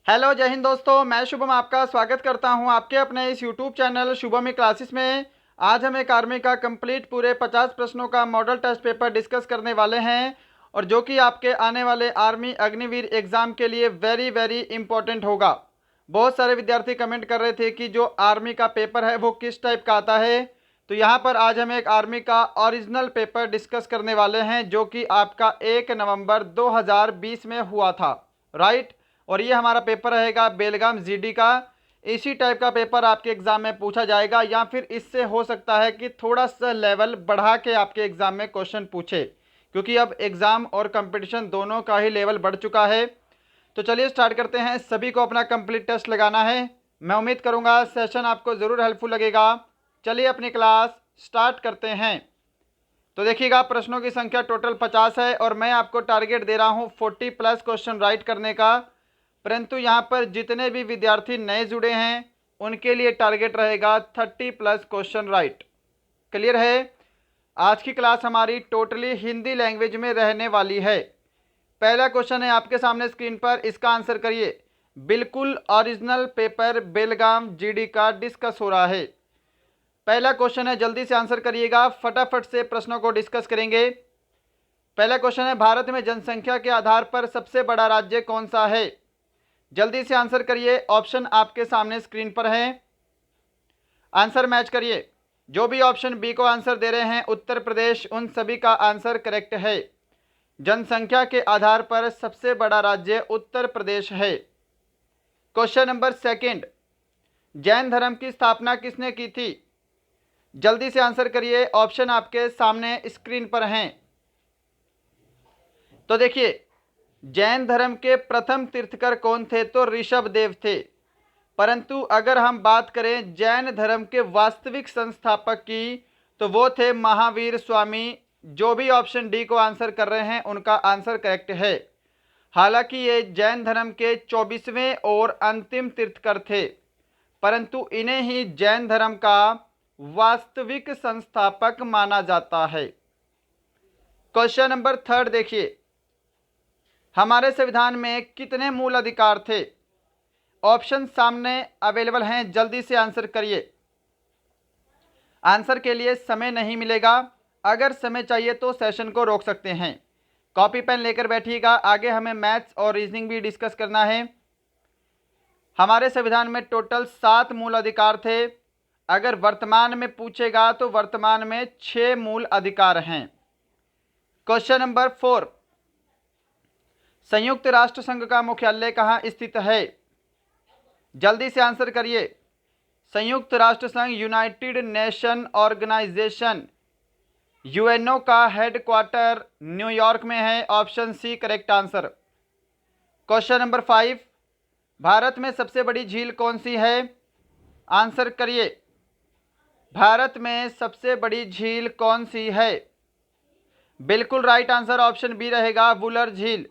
Hello जय हिंद दोस्तों, मैं शुभम आपका स्वागत करता हूं आपके अपने इस यूट्यूब चैनल शुभम क्लासेस में। आज हम एक आर्मी का कंप्लीट पूरे 50 प्रश्नों का मॉडल टेस्ट पेपर डिस्कस करने वाले हैं और जो कि आपके आने वाले आर्मी अग्निवीर एग्ज़ाम के लिए वेरी वेरी इंपॉर्टेंट होगा। बहुत सारे विद्यार्थी कमेंट कर रहे थे कि जो आर्मी का पेपर है वो किस टाइप का आता है, तो यहाँ पर आज हम एक आर्मी का ओरिजिनल पेपर डिस्कस करने वाले हैं जो कि आपका 1 नवंबर 2020 में हुआ था, राइट। और ये हमारा पेपर रहेगा बेलगाम जीडी का। इसी टाइप का पेपर आपके एग्जाम में पूछा जाएगा या फिर इससे हो सकता है कि थोड़ा सा लेवल बढ़ा के आपके एग्जाम में क्वेश्चन पूछे, क्योंकि अब एग्जाम और कंपटीशन दोनों का ही लेवल बढ़ चुका है। तो चलिए स्टार्ट करते हैं। सभी को अपना कंप्लीट टेस्ट लगाना है। मैं उम्मीद करूंगा सेशन आपको ज़रूर हेल्पफुल लगेगा। चलिए अपनी क्लास स्टार्ट करते हैं। तो देखिएगा, प्रश्नों की संख्या टोटल 50 है और मैं आपको टारगेट दे रहा हूँ 40 प्लस क्वेश्चन राइट करने का। परंतु यहाँ पर जितने भी विद्यार्थी नए जुड़े हैं उनके लिए टारगेट रहेगा 30 प्लस क्वेश्चन राइट। क्लियर है। आज की क्लास हमारी टोटली हिंदी लैंग्वेज में रहने वाली है। पहला क्वेश्चन है आपके सामने स्क्रीन पर, इसका आंसर करिए। बिल्कुल ओरिजिनल पेपर बेलगाम जीडी का डिस्कस हो रहा है। पहला क्वेश्चन है, जल्दी से आंसर करिएगा, फटाफट से प्रश्नों को डिस्कस करेंगे। पहला क्वेश्चन है, भारत में जनसंख्या के आधार पर सबसे बड़ा राज्य कौन सा है? जल्दी से आंसर करिए। ऑप्शन आपके सामने स्क्रीन पर हैं, आंसर मैच करिए। जो भी ऑप्शन बी को आंसर दे रहे हैं उत्तर प्रदेश, उन सभी का आंसर करेक्ट है। जनसंख्या के आधार पर सबसे बड़ा राज्य उत्तर प्रदेश है। क्वेश्चन नंबर सेकंड, जैन धर्म की स्थापना किसने की थी? जल्दी से आंसर करिए। ऑप्शन आपके सामने स्क्रीन पर हैं। तो देखिए, जैन धर्म के प्रथम तीर्थकर कौन थे? तो ऋषभ देव थे। परंतु अगर हम बात करें जैन धर्म के वास्तविक संस्थापक की, तो वो थे महावीर स्वामी। जो भी ऑप्शन डी को आंसर कर रहे हैं उनका आंसर करेक्ट है। हालांकि ये जैन धर्म के 24वें और अंतिम तीर्थकर थे, परंतु इन्हें ही जैन धर्म का वास्तविक संस्थापक माना जाता है। क्वेश्चन नंबर थर्ड देखिए, हमारे संविधान में कितने मूल अधिकार थे? ऑप्शन सामने अवेलेबल हैं, जल्दी से आंसर करिए। आंसर के लिए समय नहीं मिलेगा, अगर समय चाहिए तो सेशन को रोक सकते हैं। कॉपी पेन लेकर बैठिएगा, आगे हमें मैथ्स और रीजनिंग भी डिस्कस करना है। हमारे संविधान में टोटल 7 मूल अधिकार थे। अगर वर्तमान में पूछेगा तो वर्तमान में 6 मूल अधिकार हैं। क्वेश्चन नंबर 4, संयुक्त राष्ट्र संघ का मुख्यालय कहाँ स्थित है? जल्दी से आंसर करिए। संयुक्त राष्ट्र संघ यूनाइटेड नेशन ऑर्गेनाइजेशन यूएनओ का हेडक्वार्टर न्यूयॉर्क में है। Option C correct answer. Question number 5, Bharat में सबसे बड़ी झील कौन सी है? आंसर करिए। भारत में सबसे बड़ी झील कौन सी है? बिल्कुल राइट आंसर ऑप्शन बी रहेगा, वुलर झील।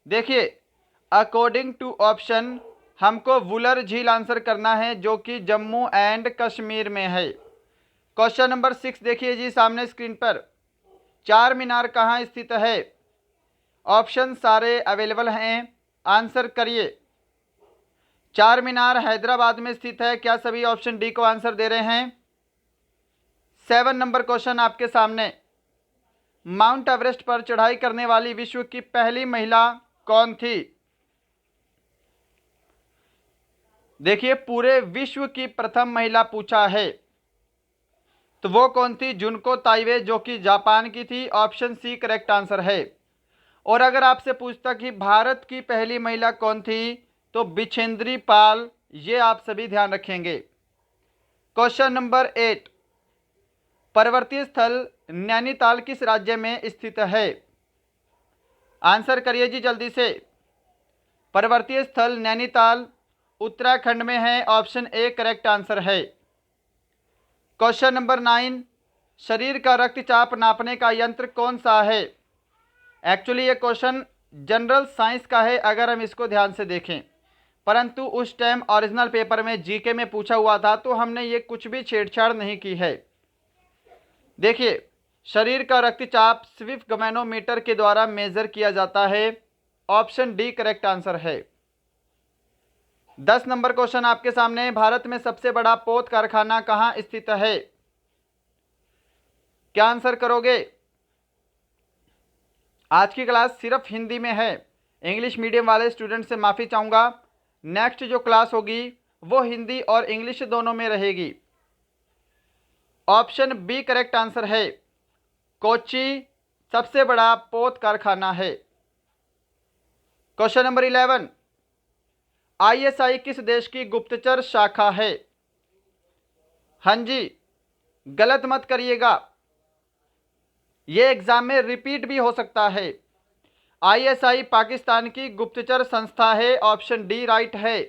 देखिए, अकॉर्डिंग टू ऑप्शन हमको वुलर झील आंसर करना है जो कि जम्मू एंड कश्मीर में है। क्वेश्चन नंबर 6 देखिए जी सामने स्क्रीन पर, चार मीनार कहाँ स्थित है? ऑप्शन सारे अवेलेबल हैं, आंसर करिए। चार मीनार हैदराबाद में स्थित है। क्या सभी ऑप्शन डी को आंसर दे रहे हैं? 7 नंबर क्वेश्चन आपके सामने, माउंट एवरेस्ट पर चढ़ाई करने वाली विश्व की पहली महिला कौन थी? देखिए, पूरे विश्व की प्रथम महिला पूछा है, तो वो कौन थी? जुनको ताइवे, जो कि जापान की थी। ऑप्शन सी करेक्ट आंसर है। और अगर आपसे पूछता कि भारत की पहली महिला कौन थी, तो बिछेंद्री पाल, ये आप सभी ध्यान रखेंगे। क्वेश्चन नंबर 8, पर्वतीय स्थल नैनीताल किस राज्य में स्थित है? आंसर करिए जी जल्दी से। पर्वतीय स्थल नैनीताल उत्तराखंड में है। ऑप्शन ए करेक्ट आंसर है। क्वेश्चन नंबर 9, शरीर का रक्तचाप नापने का यंत्र कौन सा है? एक्चुअली ये क्वेश्चन जनरल साइंस का है अगर हम इसको ध्यान से देखें, परंतु उस टाइम ओरिजिनल पेपर में जीके में पूछा हुआ था, तो हमने ये कुछ भी छेड़छाड़ नहीं की है। देखिए, शरीर का रक्तचाप स्विफ्ट गैमोमीटर के द्वारा मेजर किया जाता है। ऑप्शन डी करेक्ट आंसर है। 10 नंबर क्वेश्चन आपके सामने, भारत में सबसे बड़ा पोत कारखाना कहाँ स्थित है? क्या आंसर करोगे? आज की क्लास सिर्फ हिंदी में है, इंग्लिश मीडियम वाले स्टूडेंट से माफ़ी चाहूँगा। नेक्स्ट जो क्लास होगी वो हिंदी और इंग्लिश दोनों में रहेगी। ऑप्शन बी करेक्ट आंसर है, कोच्चि सबसे बड़ा पोत कारखाना है। क्वेश्चन नंबर 11, आईएसआई किस देश की गुप्तचर शाखा है? हाँ जी, गलत मत करिएगा, ये एग्जाम में रिपीट भी हो सकता है। आईएसआई पाकिस्तान की गुप्तचर संस्था है, ऑप्शन डी राइट है।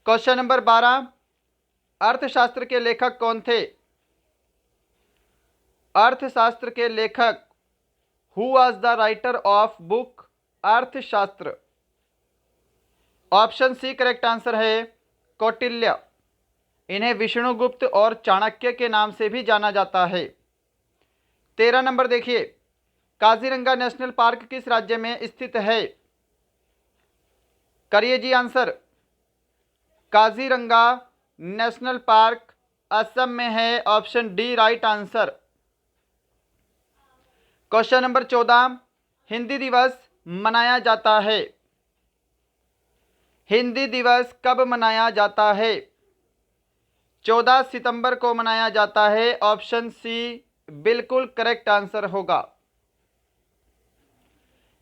क्वेश्चन नंबर 12, अर्थशास्त्र के लेखक कौन थे? अर्थशास्त्र के लेखक, who was the writer of book अर्थशास्त्र? ऑप्शन सी करेक्ट आंसर है, कौटिल्य। इन्हें विष्णुगुप्त और चाणक्य के नाम से भी जाना जाता है। 13 नंबर देखिए, काजीरंगा नेशनल पार्क किस राज्य में स्थित है? करिए जी answer. Kaziranga National Park Assam में है, option D right answer. Question number 14, Hindi Diwas मनाया जाता है? हिंदी दिवस कब मनाया जाता है? 14 सितंबर को मनाया जाता है, ऑप्शन सी बिल्कुल करेक्ट आंसर होगा।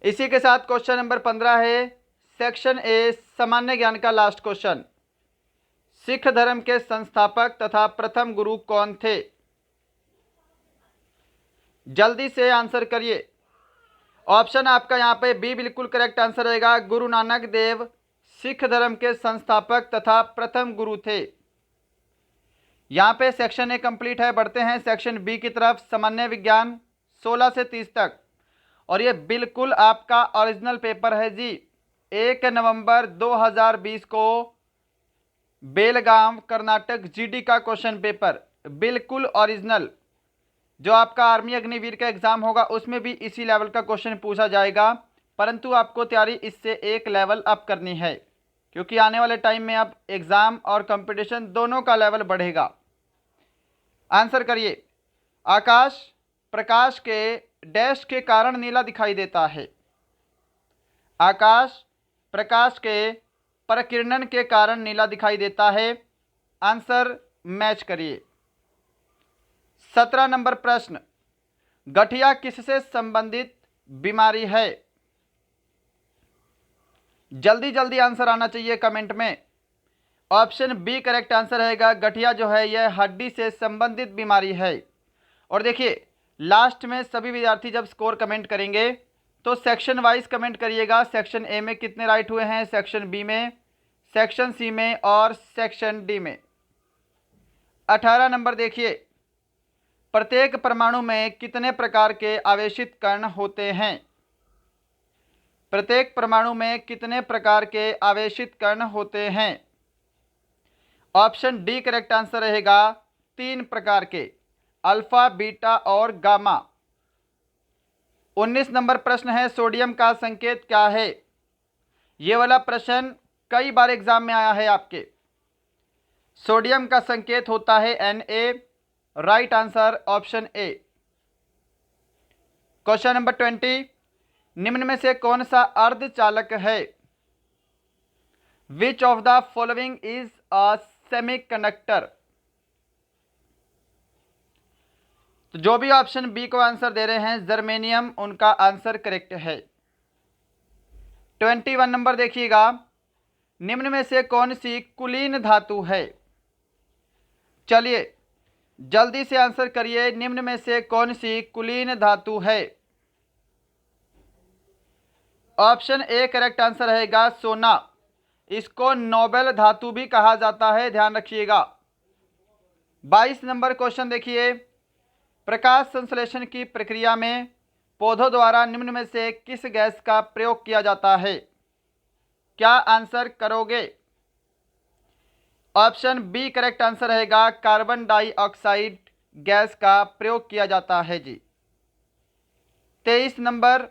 इसी के साथ क्वेश्चन नंबर 15 है, सेक्शन ए सामान्य ज्ञान का लास्ट क्वेश्चन। सिख धर्म के संस्थापक तथा प्रथम गुरु कौन थे? जल्दी से आंसर करिए। ऑप्शन आपका यहाँ पे बी बिल्कुल करेक्ट आंसर रहेगा, गुरु नानक देव सिख धर्म के संस्थापक तथा प्रथम गुरु थे। यहाँ पे सेक्शन ए कंप्लीट है। बढ़ते हैं सेक्शन बी की तरफ, सामान्य विज्ञान 16 से 30 तक, और ये बिल्कुल आपका ओरिजिनल पेपर है जी। 1 नवंबर 2020 को बेलगाम कर्नाटक जीडी का क्वेश्चन पेपर, बिल्कुल ओरिजिनल। जो आपका आर्मी अग्निवीर का एग्जाम होगा उसमें भी इसी लेवल का क्वेश्चन पूछा जाएगा, परंतु आपको तैयारी इससे एक लेवल अप करनी है, क्योंकि आने वाले टाइम में अब एग्जाम और कंपटीशन दोनों का लेवल बढ़ेगा। आंसर करिए। आकाश प्रकाश के डैश के कारण नीला दिखाई देता है? आकाश प्रकाश के प्रकिरणन के कारण नीला दिखाई देता है। आंसर मैच करिए। 17 नंबर प्रश्न, गठिया किससे संबंधित बीमारी है? जल्दी जल्दी आंसर आना चाहिए कमेंट में। ऑप्शन बी करेक्ट आंसर रहेगा, गठिया जो है यह हड्डी से संबंधित बीमारी है। और देखिए लास्ट में सभी विद्यार्थी जब स्कोर कमेंट करेंगे तो सेक्शन वाइज कमेंट करिएगा। सेक्शन ए में कितने राइट हुए हैं, सेक्शन बी में, सेक्शन सी में और सेक्शन डी में। 18 नंबर देखिए, प्रत्येक परमाणु में कितने प्रकार के आवेशित कण होते हैं? प्रत्येक परमाणु में कितने प्रकार के आवेशित कण होते हैं? ऑप्शन डी करेक्ट आंसर रहेगा, 3 प्रकार के, अल्फा बीटा और गामा। 19 नंबर प्रश्न है, सोडियम का संकेत क्या है? ये वाला प्रश्न कई बार एग्जाम में आया है आपके। सोडियम का संकेत होता है Na, right answer option A. Question number 20, निम्न में से कौन सा अर्धचालक है? Which of the following is a semiconductor? तो जो भी ऑप्शन बी को आंसर दे रहे हैं जर्मेनियम, उनका आंसर करेक्ट है। 21 नंबर देखिएगा, निम्न में से कौन सी कुलीन धातु है? चलिए जल्दी से आंसर करिए, निम्न में से कौन सी कुलीन धातु है? ऑप्शन ए करेक्ट आंसर रहेगा, सोना। इसको नोबेल धातु भी कहा जाता है, ध्यान रखिएगा। 22 नंबर क्वेश्चन देखिए, प्रकाश संश्लेषण की प्रक्रिया में पौधों द्वारा निम्न में से किस गैस का प्रयोग किया जाता है? क्या आंसर करोगे? ऑप्शन बी करेक्ट आंसर रहेगा, कार्बन डाइऑक्साइड गैस का प्रयोग किया जाता है जी। 23 नंबर,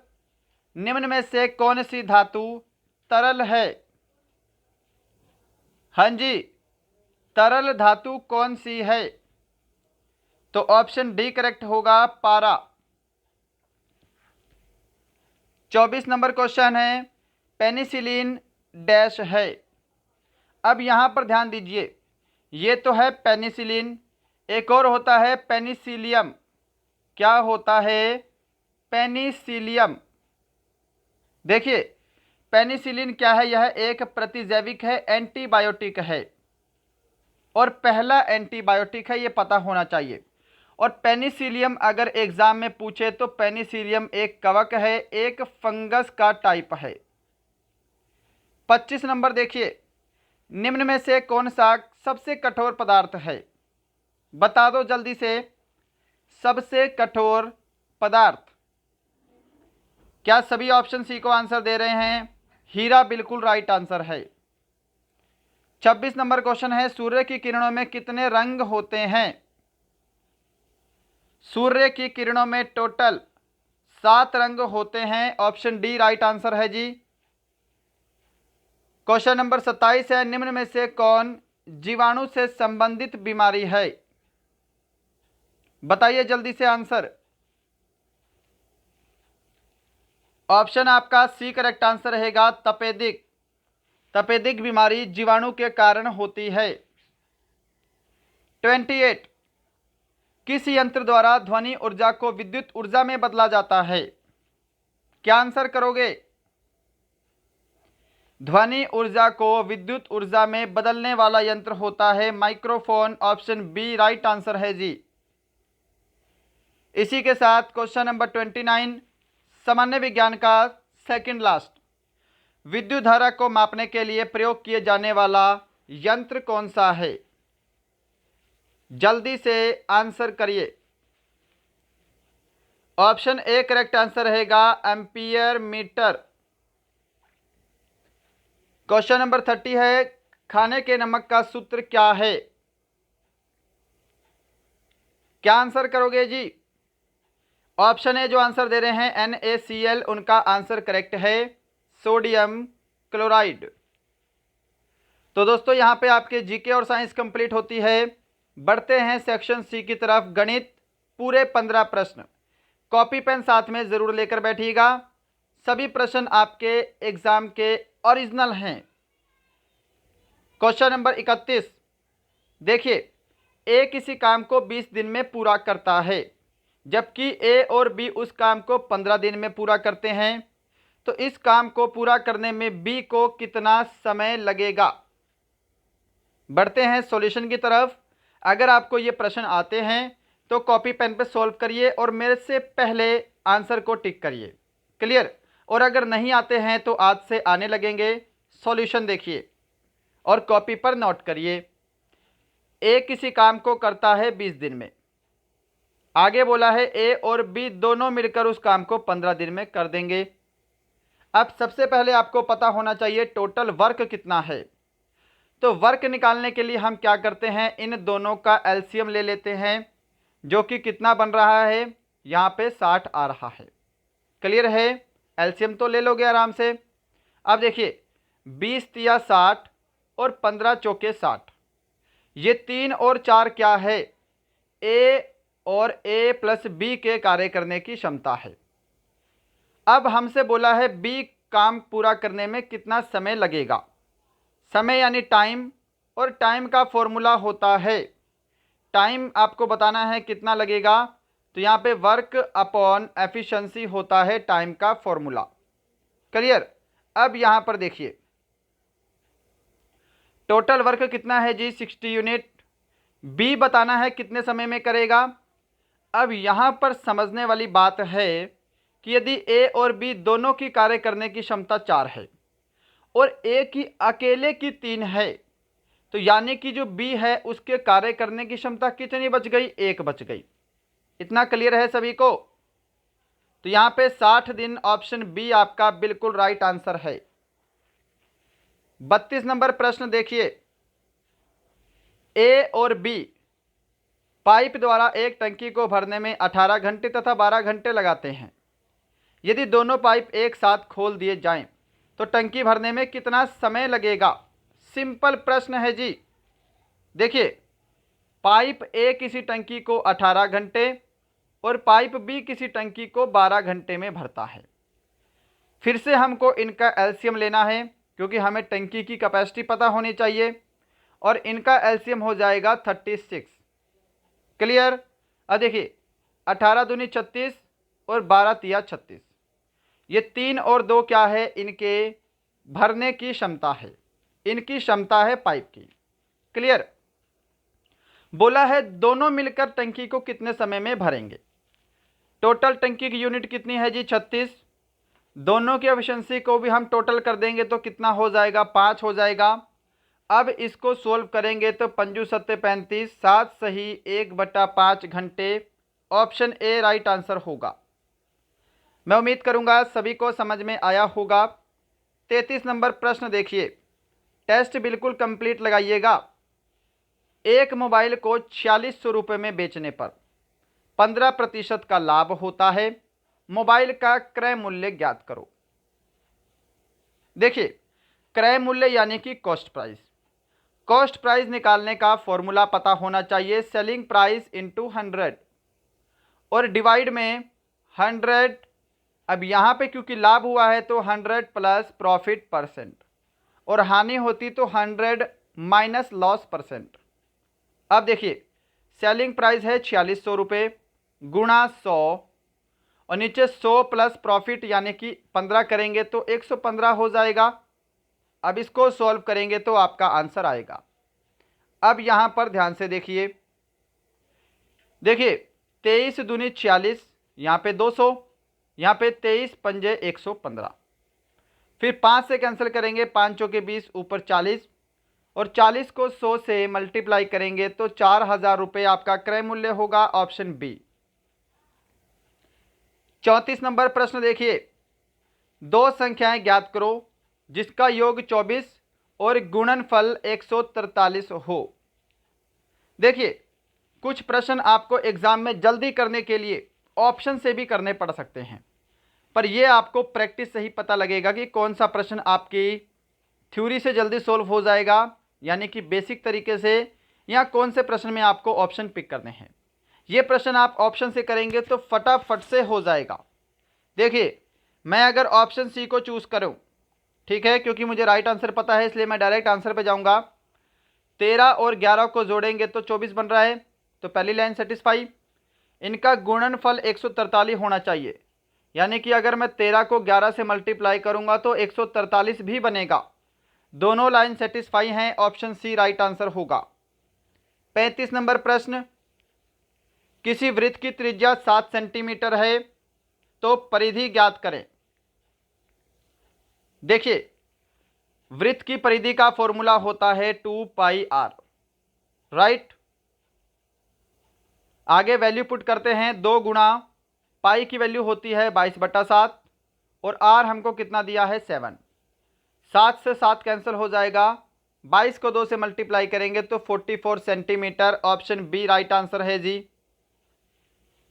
निम्न में से कौन सी धातु तरल है? हाँ जी, तरल धातु कौन सी है? तो ऑप्शन डी करेक्ट होगा, पारा। 24 नंबर क्वेश्चन है, पेनिसिलिन डैश है। अब यहां पर ध्यान दीजिए, ये तो है पेनिसिलिन, एक और होता है पेनिसिलियम। क्या होता है? पेनिसिलियम। देखिए, पेनिसिलिन क्या है? यह एक प्रतिजैविक है, एंटीबायोटिक है, और पहला एंटीबायोटिक है, ये पता होना चाहिए। और पेनिसिलियम अगर एग्जाम में पूछे तो पेनिसिलियम एक कवक है, एक फंगस का टाइप है। 25 नंबर देखिए, निम्न में से कौन सा सबसे कठोर पदार्थ है? बता दो जल्दी से, सबसे कठोर पदार्थ। क्या सभी ऑप्शन सी को आंसर दे रहे हैं? हीरा बिल्कुल राइट आंसर है। 26 नंबर क्वेश्चन है, सूर्य की किरणों में कितने रंग होते हैं? सूर्य की किरणों में टोटल 7 रंग होते हैं, ऑप्शन डी राइट आंसर है जी। क्वेश्चन नंबर 27 है, निम्न में से कौन जीवाणु से संबंधित बीमारी है? बताइए जल्दी से आंसर। ऑप्शन आपका सी करेक्ट आंसर रहेगा, तपेदिक। तपेदिक बीमारी जीवाणु के कारण होती है। 28, किस यंत्र द्वारा ध्वनि ऊर्जा को विद्युत ऊर्जा में बदला जाता है? क्या आंसर करोगे? ध्वनि ऊर्जा को विद्युत ऊर्जा में बदलने वाला यंत्र होता है microphone, option B right answer है जी। इसी के साथ क्वेश्चन नंबर 29, सामान्य विज्ञान का सेकंड लास्ट, विद्युत धारा को मापने के लिए प्रयोग किए जाने वाला यंत्र कौन सा है? जल्दी से आंसर करिए। ऑप्शन ए करेक्ट आंसर रहेगा, एम्पियर मीटर। क्वेश्चन नंबर 30 है, खाने के नमक का सूत्र क्या है? क्या आंसर करोगे जी? ऑप्शन ए जो आंसर दे रहे हैं NaCl, उनका आंसर करेक्ट है, सोडियम क्लोराइड। तो दोस्तों यहां पे आपके जीके और साइंस कंप्लीट होती है। बढ़ते हैं सेक्शन सी की तरफ, गणित, पूरे 15 प्रश्न। कॉपी पेन साथ में जरूर लेकर बैठिएगा। सभी प्रश्न आपके एग्जाम के ओरिजिनल हैं। क्वेश्चन नंबर 31 देखिए, ए किसी काम को 20 दिन में पूरा करता है, जबकि ए और बी उस काम को 15 दिन में पूरा करते हैं, तो इस काम को पूरा करने में बी को कितना समय लगेगा? बढ़ते हैं सॉल्यूशन की तरफ। अगर आपको ये प्रश्न आते हैं तो कॉपी पेन पे सॉल्व करिए और मेरे से पहले आंसर को टिक करिए। क्लियर? और अगर नहीं आते हैं तो आज से आने लगेंगे। सॉल्यूशन देखिए और कॉपी पर नोट करिए। ए किसी काम को करता है 20 दिन में, आगे बोला है ए और बी दोनों मिलकर उस काम को 15 दिन में कर देंगे। अब सबसे पहले आपको पता होना चाहिए टोटल वर्क कितना है। तो वर्क निकालने के लिए हम क्या करते हैं, इन दोनों का एलसीएम ले लेते हैं, जो कि कितना बन रहा है, यहाँ पे 60 आ रहा है। क्लियर है? एलसीएम तो ले लोगे आराम से। अब देखिए 20 तिया 60 और 15 चौके 60, ये 3 और 4 क्या है, ए और ए प्लस बी के कार्य करने की क्षमता है। अब हमसे बोला है बी काम पूरा करने में कितना समय लगेगा। समय यानी टाइम, और टाइम का फॉर्मूला होता है, टाइम आपको बताना है कितना लगेगा, तो यहाँ पे वर्क अपॉन एफिशिएंसी होता है टाइम का फॉर्मूला। क्लियर? अब यहाँ पर देखिए टोटल वर्क कितना है जी, 60 यूनिट। बी बताना है कितने समय में करेगा। अब यहाँ पर समझने वाली बात है कि यदि ए और बी दोनों की कार्य करने की क्षमता 4 है और ए की अकेले की 3 है, तो यानी कि जो बी है उसके कार्य करने की क्षमता कितनी बच गई, 1 बच गई। इतना क्लियर है सभी को? तो यहाँ पे 60 दिन, ऑप्शन बी आपका बिल्कुल राइट आंसर है। 32 नंबर प्रश्न देखिए, ए और बी पाइप द्वारा एक टंकी को भरने में 18 घंटे तथा 12 घंटे लगाते हैं। यदि दोनों पाइप एक साथ खोल दिए जाएं तो टंकी भरने में कितना समय लगेगा? सिंपल प्रश्न है जी। देखिए, पाइप ए किसी टंकी को 18 घंटे और पाइप बी किसी टंकी को 12 घंटे में भरता है। फिर से हमको इनका एलसीएम लेना है, क्योंकि हमें टंकी की कैपेसिटी पता होनी चाहिए, और इनका एलसीएम हो जाएगा 36। क्लियर। अब देखिए, 18 दूनी 36 और 12 तिया 36, ये 3 और 2 क्या है, इनके भरने की क्षमता है, इनकी क्षमता है पाइप की। क्लियर। बोला है दोनों मिलकर टंकी को कितने समय में भरेंगे। टोटल टंकी की यूनिट कितनी है जी, 36। दोनों की एफिशिएंसी को भी हम टोटल कर देंगे तो कितना हो जाएगा, 5 हो जाएगा। अब इसको सोल्व करेंगे तो 5 सत्ते 35, 7 सही 1/5 घंटे। ऑप्शन ए राइट आंसर होगा। मैं उम्मीद करूंगा सभी को समझ में आया होगा। 33 नंबर प्रश्न देखिए, टेस्ट बिल्कुल कंप्लीट लगाइएगा। एक मोबाइल को 4600 रुपये में बेचने पर 15% का लाभ होता है। मोबाइल का क्रय मूल्य ज्ञात करो। देखिए, क्रय मूल्य यानी कि कॉस्ट प्राइस। कॉस्ट प्राइस निकालने का फॉर्मूला पता होना चाहिए, सेलिंग प्राइस इंटू 100 और डिवाइड में 100। अब यहाँ पे क्योंकि लाभ हुआ है तो 100 प्लस प्रॉफिट परसेंट, और हानि होती तो 100 माइनस लॉस परसेंट। अब देखिए, सेलिंग प्राइस है 4600 रुपये गुणा 100, और नीचे 100 प्लस प्रॉफिट यानी कि 15 करेंगे तो 115 हो जाएगा। अब इसको सॉल्व करेंगे तो आपका आंसर आएगा। अब यहाँ पर ध्यान से देखिए, 23 दूनी 46, यहाँ पे 200, यहाँ पे 23 पंजे 115, फिर 5 से कैंसिल करेंगे, 5 चौके 20, ऊपर 40, और 40 को 100 से मल्टीप्लाई करेंगे तो 4000 रुपये आपका क्रय मूल्य होगा। Option B. 34 नंबर प्रश्न देखिए, दो संख्याएं ज्ञात करो जिसका योग 24 और गुणनफल 143 हो। देखिए, कुछ प्रश्न आपको एग्जाम में जल्दी करने के लिए ऑप्शन से भी करने पड़ सकते हैं, पर यह आपको प्रैक्टिस से ही पता लगेगा कि कौन सा प्रश्न आपकी थ्योरी से जल्दी सोल्व हो जाएगा, यानी कि बेसिक तरीके से, या कौन से प्रश्न में आपको ऑप्शन पिक करने हैं। ये प्रश्न आप ऑप्शन से करेंगे तो फटाफट से हो जाएगा। देखिए, मैं अगर ऑप्शन सी को चूज़ करूं, ठीक है, क्योंकि मुझे राइट आंसर पता है इसलिए मैं डायरेक्ट आंसर पे जाऊंगा। 13 और 11 को जोड़ेंगे तो 24 बन रहा है, तो पहली लाइन सेटिस्फाई। इनका गुणनफल 143 होना चाहिए, यानी कि अगर मैं 13 को 11 से मल्टीप्लाई करूंगा तो 143 भी बनेगा। दोनों लाइन सेटिस्फाई हैं, ऑप्शन सी राइट आंसर होगा। 35 नंबर प्रश्न, किसी वृत्त की त्रिज्या 7 सेंटीमीटर है तो परिधि ज्ञात करें। देखिए, वृत्त की परिधि का फॉर्मूला होता है 2πr, राइट। आगे वैल्यू पुट करते हैं, 2 गुणा पाई की वैल्यू होती है 22/7 और आर हमको कितना दिया है 7। 7 से 7 कैंसिल हो जाएगा, 22 को 2 से मल्टीप्लाई करेंगे तो 44 centimetre. Option B right answer है जी।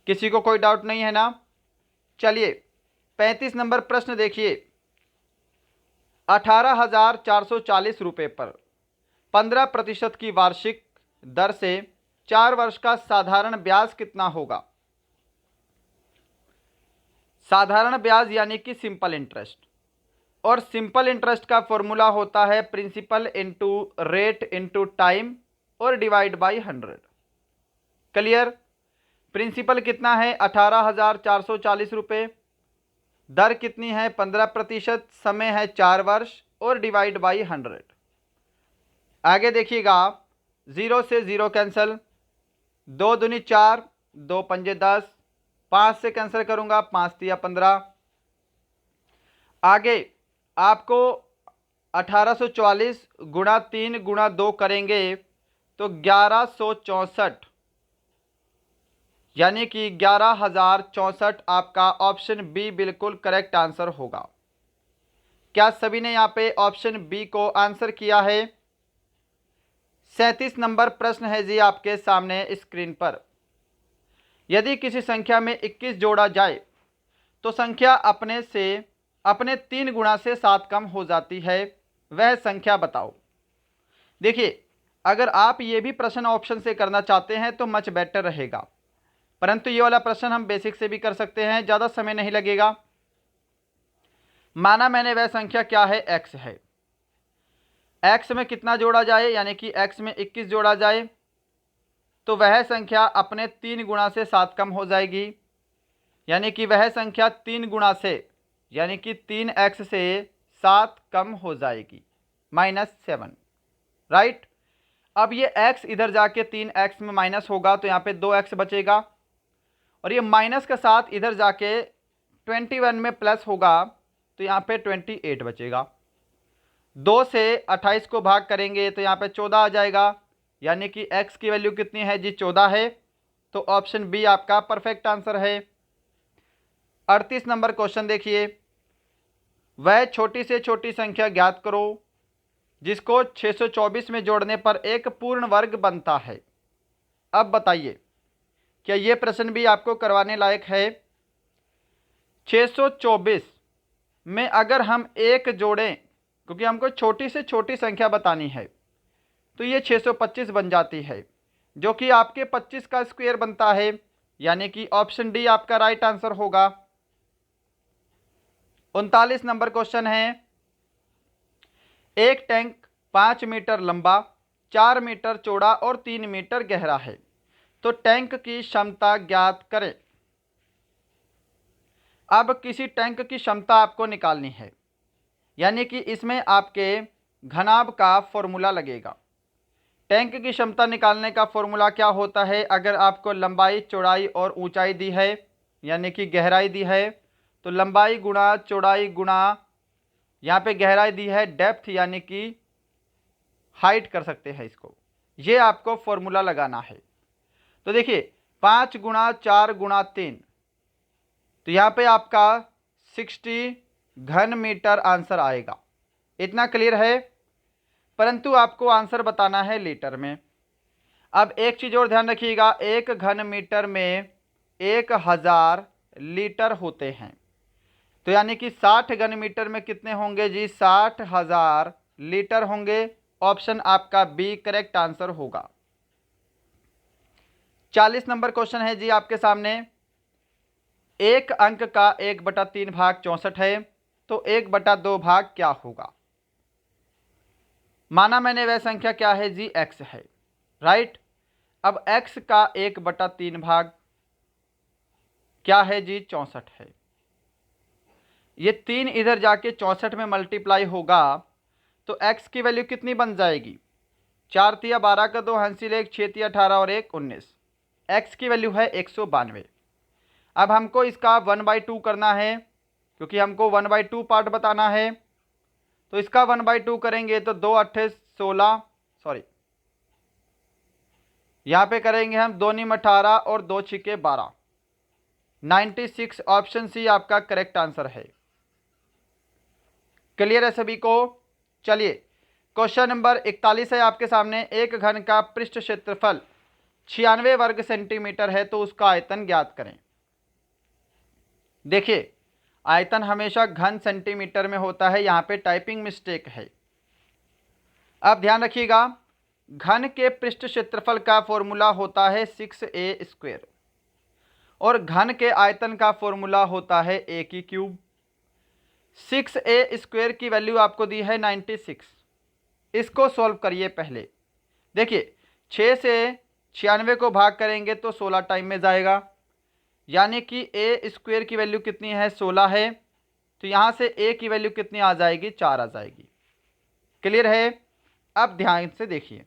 किसी को कोई डाउट नहीं है ना। चलिए, 35 नंबर प्रश्न देखिए, 18,440 रुपये पर 15% की वार्षिक दर से 4 वर्ष का साधारण ब्याज कितना होगा। साधारण ब्याज यानी कि सिंपल इंटरेस्ट, और सिंपल इंटरेस्ट का फॉर्मूला होता है principal into rate into time और डिवाइड बाई 100। क्लियर। प्रिंसिपल कितना है 18,440 रुपये, दर कितनी है 15%, समय है 4 वर्ष और डिवाइड बाई 100। आगे देखिएगा, 0 से 0 कैंसिल, 2 दूनी 4, 2 पंजे 10, 5 से कैंसिल करूंगा, 5 तिया 15। आगे आपको 1844 गुणा 3 गुणा 2 करेंगे तो 1164, यानी कि 11,064 आपका ऑप्शन बी बिल्कुल करेक्ट आंसर होगा। क्या सभी ने यहाँ पे ऑप्शन बी को आंसर किया है। 37 नंबर प्रश्न है जी आपके सामने स्क्रीन पर। यदि किसी संख्या में 21 जोड़ा जाए तो संख्या अपने 3 गुणा से 7 कम हो जाती है, वह संख्या बताओ। देखिए, अगर आप ये भी प्रश्न ऑप्शन से करना चाहते हैं तो मच बेटर रहेगा, परंतु ये वाला प्रश्न हम बेसिक से भी कर सकते हैं, ज़्यादा समय नहीं लगेगा। माना मैंने वह संख्या क्या है, x है। x में कितना जोड़ा जाए, यानी कि x में 21 जोड़ा जाए तो वह संख्या अपने 3 गुणा से 7 कम हो जाएगी, यानी कि वह संख्या 3 गुणा से, यानी कि 3x से 7 कम हो जाएगी, -7, राइट। अब ये x इधर जाके 3x में माइनस होगा तो यहाँ पे 2x बचेगा, और ये माइनस का 7 इधर जाके 21 में प्लस होगा तो यहाँ पे 28 बचेगा। 2 से 28 को भाग करेंगे तो यहाँ पे 14 आ जाएगा, यानी कि x की वैल्यू कितनी है जी, 14 है। तो ऑप्शन बी आपका परफेक्ट आंसर है। 38 नंबर क्वेश्चन देखिए, वह छोटी से छोटी संख्या ज्ञात करो जिसको 624 में जोड़ने पर एक पूर्ण वर्ग बनता है। अब बताइए, क्या ये प्रश्न भी आपको करवाने लायक है? 624 में अगर हम एक जोड़ें, क्योंकि हमको छोटी से छोटी संख्या बतानी है, तो ये 625 बन जाती है, जो कि आपके 25 का स्क्वायर बनता है, यानी कि ऑप्शन डी आपका राइट आंसर होगा। 39 नंबर क्वेश्चन है, एक टैंक 5 मीटर लंबा, 4 मीटर चौड़ा और 3 मीटर गहरा है, तो टैंक की क्षमता ज्ञात करें। अब किसी टैंक की क्षमता आपको निकालनी है, यानी कि इसमें आपके घनाभ का फॉर्मूला लगेगा। टैंक की क्षमता निकालने का फॉर्मूला क्या होता है? अगर आपको लंबाई, चौड़ाई और ऊंचाई दी है, यानी कि गहराई दी है, तो लंबाई गुणा चौड़ाई गुणा यहाँ पे गहराई दी है डेप्थ, यानी कि हाइट कर सकते हैं इसको, ये आपको फॉर्मूला लगाना है। तो देखिए 5 गुणा 4 गुणा 3, तो यहाँ पे आपका 60 घन मीटर आंसर आएगा। इतना क्लियर है? परंतु आपको आंसर बताना है लीटर में। अब एक चीज़ और ध्यान रखिएगा, एक घन मीटर में 1000 लीटर होते हैं, तो यानी कि 60 घन मीटर में कितने होंगे जी? 60,000 लीटर होंगे। ऑप्शन आपका बी करेक्ट आंसर होगा। 40 नंबर क्वेश्चन है जी आपके सामने, एक अंक का 1/3 भाग 64 है, तो 1/2 भाग क्या होगा? माना मैंने वह संख्या क्या है जी? x है, राइट। अब x का 1/3 भाग क्या है जी? 64 है। ये 3 इधर जाके 64 में मल्टीप्लाई होगा तो x की वैल्यू कितनी बन जाएगी? 4 तिया 12 का 2 हंसिल 1, 6 तिया 18 और 1 19। x की वैल्यू है 192। अब हमको इसका 1/2 करना है, क्योंकि हमको 1/2 पार्ट बताना है, तो इसका 1/2 करेंगे तो 2 अट्ठे 16, सॉरी यहाँ पे करेंगे हम 2 नीम 18 और 2 छिके 12, 96। ऑप्शन सी आपका करेक्ट आंसर है। क्लियर है सभी को? चलिए क्वेश्चन नंबर 41 है आपके सामने, एक घन का पृष्ठ क्षेत्रफल 96 वर्ग सेंटीमीटर है, तो उसका आयतन ज्ञात करें। देखिए आयतन हमेशा घन सेंटीमीटर में होता है, यहाँ पे टाइपिंग मिस्टेक है। अब ध्यान रखिएगा, घन के पृष्ठ क्षेत्रफल का फॉर्मूला होता है 6a², और घन के आयतन का फॉर्मूला होता है a की क्यूब। 6a² की वैल्यू आपको दी है 96। इसको सॉल्व करिए पहले। देखिए 6 से 96 को भाग करेंगे तो 16 टाइम में जाएगा, यानी कि a² की वैल्यू कितनी है? 16 है, तो यहाँ से a की वैल्यू कितनी आ जाएगी? 4 आ जाएगी। क्लियर है? अब ध्यान से देखिए,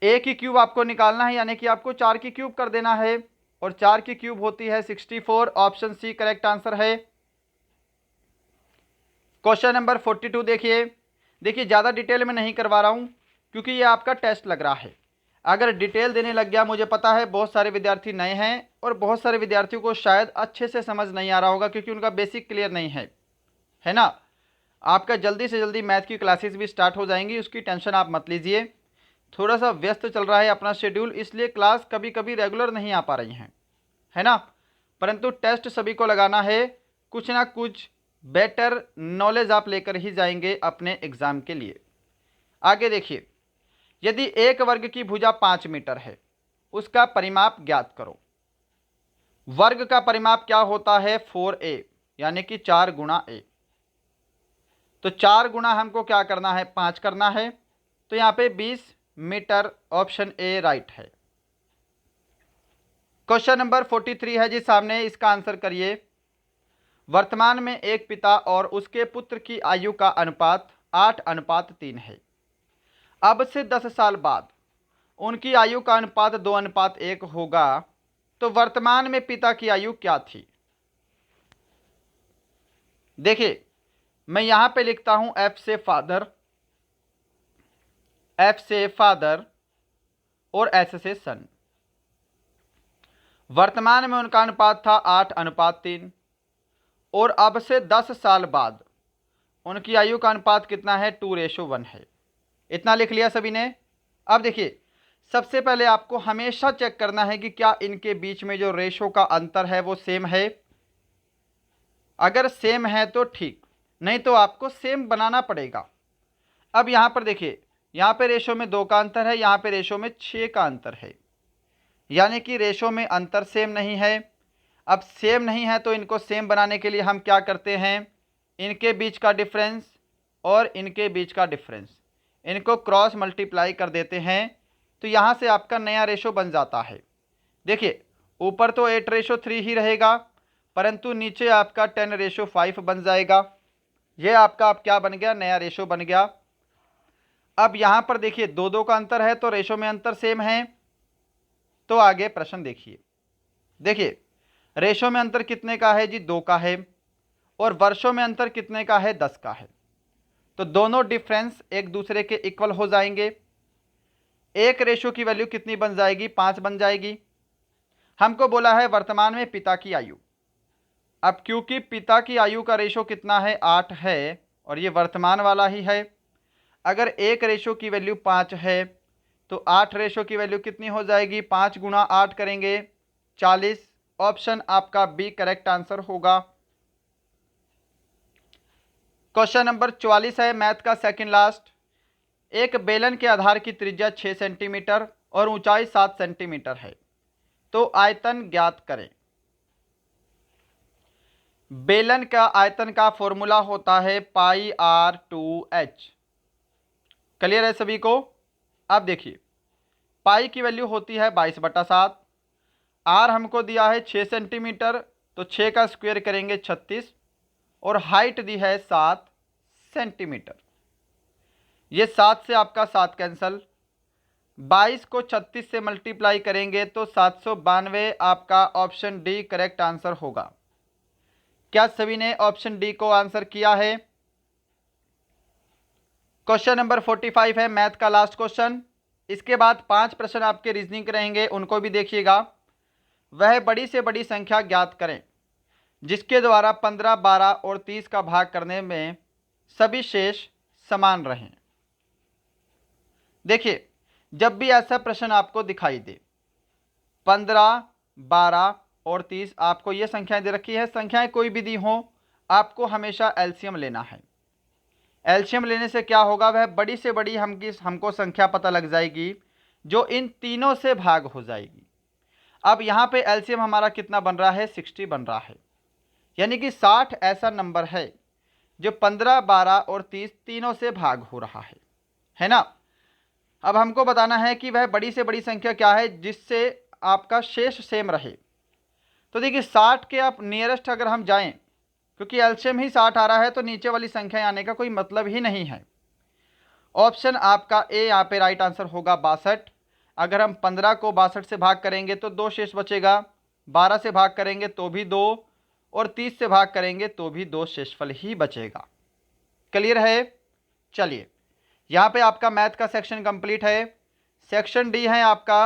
a की क्यूब आपको निकालना है, यानी कि आपको 4 की क्यूब कर देना है, और 4 की क्यूब होती है 64। ऑप्शन सी करेक्ट आंसर है। क्वेश्चन नंबर 42 देखिए ज़्यादा डिटेल में नहीं करवा रहा हूँ, क्योंकि ये आपका टेस्ट लग रहा है। अगर डिटेल देने लग गया, मुझे पता है बहुत सारे विद्यार्थी नए हैं और बहुत सारे विद्यार्थियों को शायद अच्छे से समझ नहीं आ रहा होगा, क्योंकि उनका बेसिक क्लियर नहीं है ना। आपका जल्दी से जल्दी मैथ की क्लासेस भी स्टार्ट हो जाएंगी, उसकी टेंशन आप मत लीजिए। थोड़ा सा व्यस्त चल रहा है अपना शेड्यूल, इसलिए क्लास कभी कभी रेगुलर नहीं आ पा रही हैं, है ना। परंतु टेस्ट सभी को लगाना है, कुछ ना कुछ बेटर नॉलेज आप लेकर ही जाएंगे अपने एग्ज़ाम के लिए। आगे देखिए, यदि एक वर्ग की भुजा 5 मीटर है, उसका परिमाप ज्ञात करो। वर्ग का परिमाप क्या होता है? 4a, यानी कि 4 गुणा a। तो 4 गुणा हमको क्या करना है? 5 करना है। तो यहाँ पे 20 मीटर, ऑप्शन ए राइट है। क्वेश्चन नंबर 43 है जी सामने, इसका आंसर करिए। वर्तमान में एक पिता और उसके पुत्र की आयु का अनुपात 8:3 है। अब से 10 साल बाद उनकी आयु का अनुपात 2:1 होगा। तो वर्तमान में पिता की आयु क्या थी? देखिए, मैं यहां पे लिखता हूं एफ से फादर, एफ से फादर और एस से सन। वर्तमान में उनका अनुपात था 8:3 और अब से 10 साल बाद उनकी आयु का अनुपात कितना है? 2:1 है। इतना लिख लिया सभी ने। अब देखिए, सबसे पहले आपको हमेशा चेक करना है कि क्या इनके बीच में जो रेशो का अंतर है वो सेम है। अगर सेम है तो ठीक, नहीं तो आपको सेम बनाना पड़ेगा। अब यहाँ पर देखिए, यहाँ पे रेशो में 2 का अंतर है, यहाँ पे रेशो में 6 का अंतर है, यानी कि रेशो में अंतर सेम नहीं है। अब सेम नहीं है तो इनको सेम बनाने के लिए हम क्या करते हैं? इनके बीच का डिफरेंस और इनके बीच का डिफरेंस, इनको क्रॉस मल्टीप्लाई कर देते हैं। तो यहाँ से आपका नया रेशो बन जाता है। देखिए, ऊपर तो 8:3 ही रहेगा, परंतु नीचे आपका 10:5 बन जाएगा। ये आपका अब क्या बन गया? नया रेशो बन गया। अब यहाँ पर देखिए 2 का अंतर है तो रेशो में अंतर सेम है। तो आगे प्रश्न देखिए। देखिए, रेशो में अंतर कितने का है जी? 2 का है। और वर्षों में अंतर कितने का है? 10 का है। तो दोनों डिफरेंस एक दूसरे के इक्वल हो जाएंगे। एक रेशो की वैल्यू कितनी बन जाएगी? 5 बन जाएगी। हमको बोला है वर्तमान में पिता की आयु। अब क्योंकि पिता की आयु का रेशो कितना है? 8 है और ये वर्तमान वाला ही है। अगर एक रेशो की वैल्यू 5 है तो 8 रेशो की वैल्यू कितनी हो जाएगी? 5 गुणा 8 करेंगे 40। ऑप्शन आपका बी करेक्ट आंसर होगा। क्वेश्चन नंबर 44 है, मैथ का सेकंड लास्ट। एक बेलन के आधार की त्रिज्या 6 सेंटीमीटर और ऊंचाई 7 सेंटीमीटर है, तो आयतन ज्ञात करें। बेलन का आयतन का फॉर्मूला होता है πr/2h। क्लियर है सभी को? अब देखिए, पाई की वैल्यू होती है 22/7, आर हमको दिया है 6 सेंटीमीटर, तो 6 का स्क्वायर करेंगे 36 और हाइट दी है 7 सेंटीमीटर। ये 7 से आपका 7 कैंसल, 22 को 36 से मल्टीप्लाई करेंगे तो 792। आपका ऑप्शन डी करेक्ट आंसर होगा। क्या सभी ने ऑप्शन डी को आंसर किया है? क्वेश्चन नंबर 45 है, मैथ का लास्ट क्वेश्चन। इसके बाद 5 प्रश्न आपके रीजनिंग रहेंगे, उनको भी देखिएगा। वह बड़ी से बड़ी संख्या ज्ञात करें जिसके द्वारा 15, 12 और 30 का भाग करने में सभी शेष समान रहें। देखिए, जब भी ऐसा प्रश्न आपको दिखाई दे, 15, 12 और 30, आपको ये संख्याएं दे रखी है, संख्याएं कोई भी दी हो, आपको हमेशा एलसीएम लेना है। एलसीएम लेने से क्या होगा? वह बड़ी से बड़ी हमको संख्या पता लग जाएगी जो इन तीनों से भाग हो जाएगी। अब यहाँ पे एलसीएम हमारा कितना बन रहा है? 60 बन रहा है, यानी कि 60 ऐसा नंबर है जो 15, 12 और 30 तीनों से भाग हो रहा है ना। अब हमको बताना है कि वह बड़ी से बड़ी संख्या क्या है जिससे आपका शेष सेम रहे। तो देखिए, 60 के आप नियरेस्ट अगर हम जाएं, क्योंकि एलसीएम ही 60 आ रहा है तो नीचे वाली संख्या आने का कोई मतलब ही नहीं है। ऑप्शन आपका ए यहाँ पे राइट आंसर होगा 62। अगर हम 15 को 62 से भाग करेंगे तो 2 शेष बचेगा, 12 से भाग करेंगे तो भी 2 और 30 से भाग करेंगे तो भी 2 शेषफल ही बचेगा। क्लियर है? चलिए, यहाँ पे आपका मैथ का सेक्शन कंप्लीट है। सेक्शन डी है आपका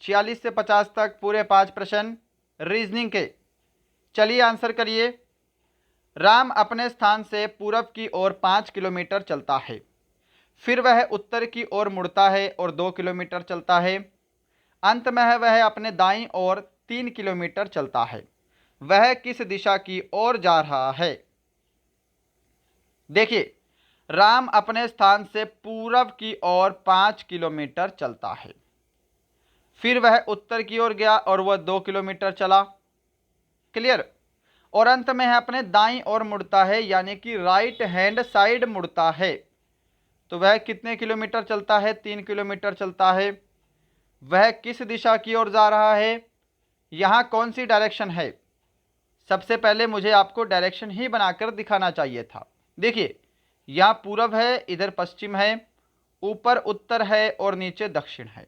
46 से 50 तक पूरे 5 प्रश्न रीजनिंग के। चलिए आंसर करिए। राम अपने स्थान से पूरब की ओर 5 किलोमीटर चलता है, फिर वह उत्तर की ओर मुड़ता है और 2 किलोमीटर चलता है। अंत में वह अपने दाईं ओर 3 किलोमीटर चलता है। वह किस दिशा की ओर जा रहा है? देखिए, राम अपने स्थान से पूर्व की ओर 5 किलोमीटर चलता है। फिर वह उत्तर की ओर गया और वह 2 किलोमीटर चला। क्लियर। और अंत में है अपने दाईं ओर मुड़ता है, यानी कि राइट हैंड साइड मुड़ता है। तो वह कितने किलोमीटर चलता है? 3 किलोमीटर चलता है। वह किस दिशा की ओर जा रहा है? यहाँ कौन सी डायरेक्शन है? सबसे पहले मुझे आपको डायरेक्शन ही बनाकर दिखाना चाहिए था। देखिए, यहाँ पूरब है, इधर पश्चिम है, ऊपर उत्तर है और नीचे दक्षिण है।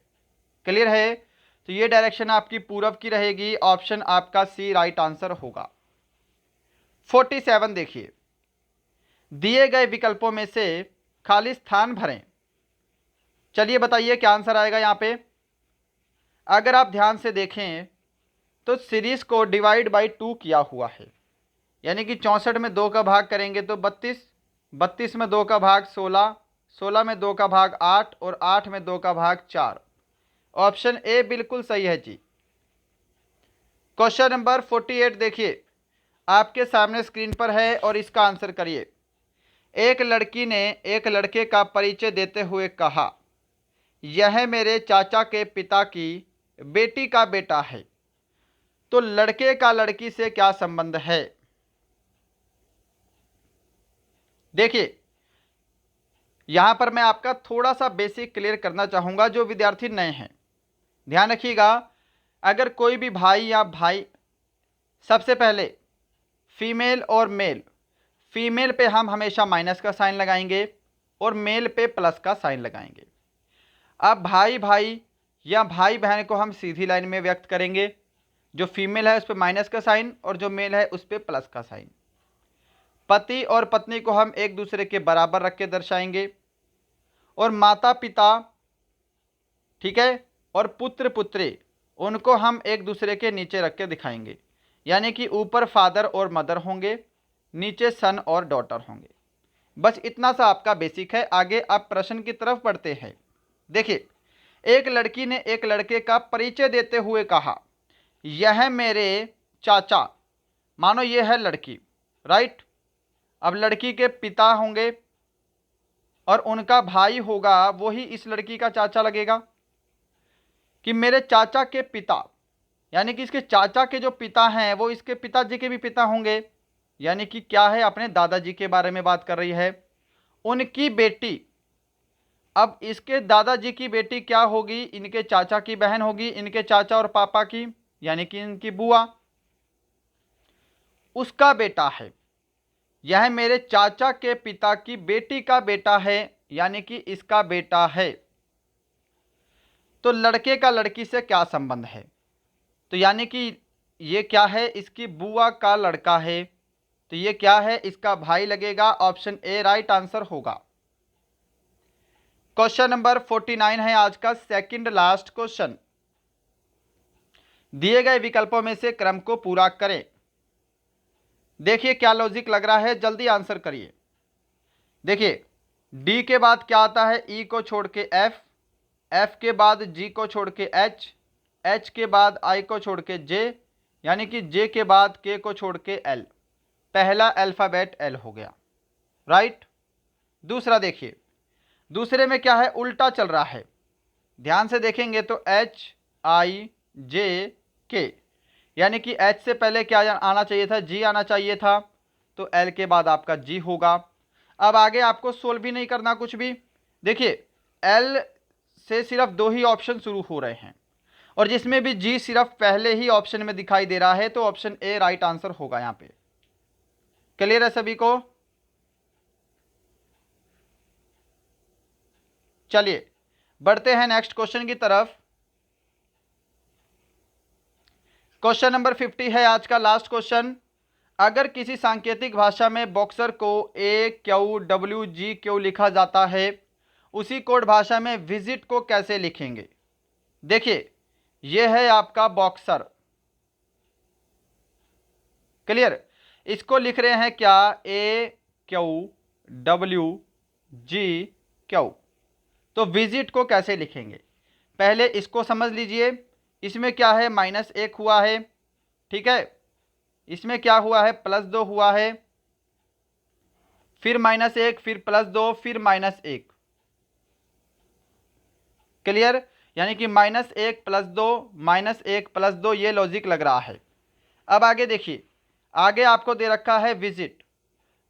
क्लियर है? तो ये डायरेक्शन आपकी पूरब की रहेगी। ऑप्शन आपका सी राइट आंसर होगा। 47 देखिए, दिए गए विकल्पों में से खाली स्थान भरें। चलिए बताइए क्या आंसर आएगा यहाँ पे। अगर आप ध्यान से देखें तो सीरीज को डिवाइड बाई 2 किया हुआ है, यानी कि 64 में 2 का भाग करेंगे तो 32, 32 में 2 का भाग 16, 16 में 2 का भाग 8 और 8 में 2 का भाग 4। ऑप्शन ए बिल्कुल सही है जी। क्वेश्चन नंबर 48 देखिए, आपके सामने स्क्रीन पर है और इसका आंसर करिए। एक लड़की ने एक लड़के का परिचय देते हुए कहा, यह मेरे चाचा के पिता की बेटी का बेटा है। तो लड़के का लड़की से क्या संबंध है? देखिए, यहां पर मैं आपका थोड़ा सा बेसिक क्लियर करना चाहूंगा, जो विद्यार्थी नए हैं ध्यान रखिएगा। अगर कोई भी भाई या भाई, सबसे पहले फीमेल और मेल, फीमेल पे हम हमेशा माइनस का साइन लगाएंगे और मेल पे प्लस का साइन लगाएंगे। अब भाई भाई या भाई बहन को हम सीधी लाइन में व्यक्त करेंगे। जो फीमेल है उस पर माइनस का साइन और जो मेल है उस पर प्लस का साइन। पति और पत्नी को हम एक दूसरे के बराबर रख के दर्शाएंगे। और माता पिता, ठीक है, और पुत्र पुत्री, उनको हम एक दूसरे के नीचे रख के दिखाएंगे। यानी कि ऊपर फादर और मदर होंगे, नीचे सन और डॉटर होंगे। बस इतना सा आपका बेसिक है। आगे आप प्रश्न की तरफ बढ़ते हैं। देखिए, एक लड़की ने एक लड़के का परिचय देते हुए कहा, यह मेरे चाचा, मानो ये है लड़की, राइट। अब लड़की के पिता होंगे और उनका भाई होगा, वही इस लड़की का चाचा लगेगा। कि मेरे चाचा के पिता, यानी कि इसके चाचा के जो पिता हैं वो इसके पिताजी के भी पिता होंगे। यानी कि क्या है, अपने दादाजी के बारे में बात कर रही है। उनकी बेटी, अब इसके दादाजी की बेटी क्या होगी? इनके चाचा की बहन होगी, इनके चाचा और पापा की, यानी कि इनकी बुआ। उसका बेटा है, यह मेरे चाचा के पिता की बेटी का बेटा है, यानी कि इसका बेटा है। तो लड़के का लड़की से क्या संबंध है? तो यानी कि ये क्या है, इसकी बुआ का लड़का है। तो ये क्या है, इसका भाई लगेगा। ऑप्शन ए राइट आंसर होगा। क्वेश्चन नंबर 49 है आज का सेकंड लास्ट क्वेश्चन। दिए गए विकल्पों में से क्रम को पूरा करें। देखिए क्या लॉजिक लग रहा है, जल्दी आंसर करिए। देखिए, डी के बाद क्या आता है? ई को छोड़ के एफ, एफ के बाद जी को छोड़ के एच, एच के बाद आई को छोड़ के जे, यानी कि जे के बाद के को छोड़ के एल। पहला अल्फाबेट एल हो गया, राइट। दूसरा देखिए, दूसरे में क्या है, उल्टा चल रहा है। ध्यान से देखेंगे तो एच आई जे के, यानी कि एच से पहले क्या आना चाहिए था? जी आना चाहिए था। तो एल के बाद आपका जी होगा। अब आगे आपको सोल्व भी नहीं करना कुछ भी। देखिए, एल से सिर्फ 2 ही ऑप्शन शुरू हो रहे हैं और जिसमें भी जी सिर्फ पहले ही ऑप्शन में दिखाई दे रहा है, तो ऑप्शन ए राइट आंसर होगा यहाँ पे। क्लियर है सभी को? चलिए बढ़ते हैं नेक्स्ट क्वेश्चन की तरफ। क्वेश्चन नंबर 50 है आज का लास्ट क्वेश्चन। अगर किसी सांकेतिक भाषा में बॉक्सर को ए क्यू डब्ल्यू जी क्यू लिखा जाता है, उसी कोड भाषा में विजिट को कैसे लिखेंगे? देखिए, यह है आपका बॉक्सर। क्लियर। इसको लिख रहे हैं क्या? ए क्यू डब्ल्यू जी क्यू। तो विजिट को कैसे लिखेंगे, पहले इसको समझ लीजिए। इसमें क्या है, -1 हुआ है, ठीक है। इसमें क्या हुआ है, +2 हुआ है। फिर -1, फिर +2, फिर -1। क्लियर? यानी कि -1 +2, -1 +2, ये लॉजिक लग रहा है। अब आगे देखिए, आगे आपको दे रखा है विजिट।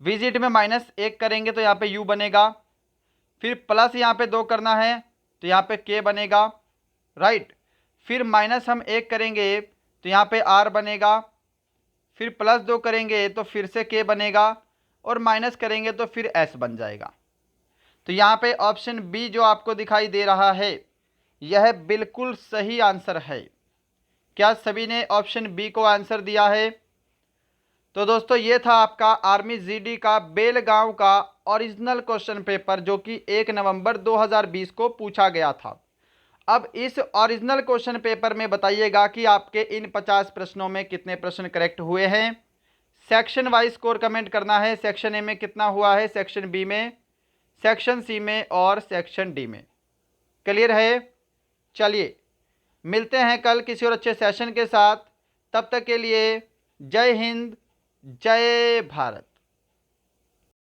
विजिट में -1 करेंगे तो यहाँ पे u बनेगा, फिर प्लस यहाँ पे 2 करना है तो यहाँ पे k बनेगा, राइट। फिर माइनस हम 1 करेंगे तो यहाँ पे r बनेगा, फिर +2 करेंगे तो फिर से k बनेगा, और माइनस करेंगे तो फिर s बन जाएगा। तो यहाँ पे ऑप्शन बी जो आपको दिखाई दे रहा है यह बिल्कुल सही आंसर है। क्या सभी ने ऑप्शन बी को आंसर दिया है? तो दोस्तों ये था आपका आर्मी जीडी का बेलगांव का ओरिजिनल क्वेश्चन पेपर, जो कि 1 नवंबर 2020 को पूछा गया था। अब इस ओरिजिनल क्वेश्चन पेपर में बताइएगा कि आपके इन 50 प्रश्नों में कितने प्रश्न करेक्ट हुए हैं। सेक्शन वाइज स्कोर कमेंट करना है। सेक्शन ए में कितना हुआ है, सेक्शन बी में, सेक्शन सी में और सेक्शन डी में। क्लियर है? चलिए मिलते हैं कल किसी और अच्छे सेशन के साथ। तब तक के लिए जय हिंद, जय भारत।